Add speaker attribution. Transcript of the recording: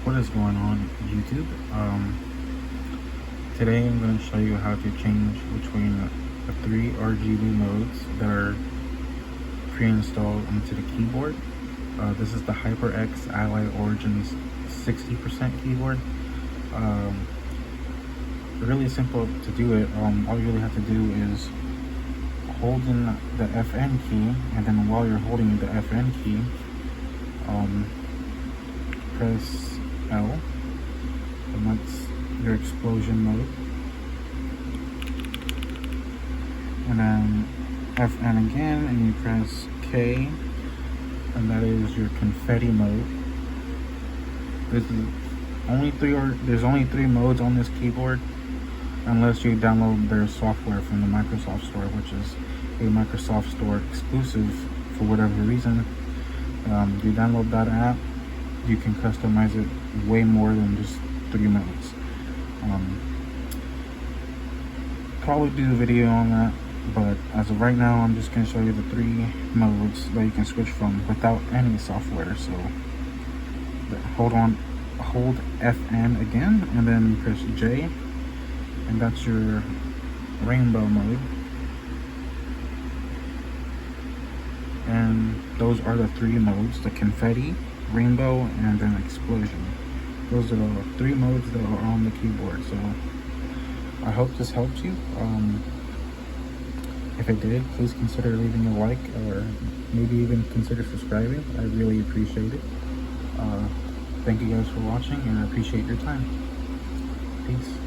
Speaker 1: What is going on, YouTube? Today I'm going to show you how to change between the three RGB modes that are pre-installed into the keyboard. This is the HyperX Ally Origins 60% keyboard. Really simple to do it. All you really have to do is hold in the FN key, and then while you're holding the FN key, press L, and that's your explosion mode, and then FN again, and you press K, and that is your confetti mode. There's only three modes on this keyboard, unless you download their software from the Microsoft Store, which is a Microsoft Store exclusive for whatever reason. You download that app, you can customize it way more than just 3 modes. Probably do a video on that, but as of right now I'm just going to show you the 3 modes that you can switch from without any software. So hold FN again, and then press J, and that's your rainbow mode. And those are the 3 modes: the confetti, rainbow, and then explosion. Those are the 3 modes that are on the keyboard. So I hope this helps you. If it did, please consider leaving a like, or maybe even consider subscribing. I really appreciate it. Thank you guys for watching, and I appreciate your time. Peace.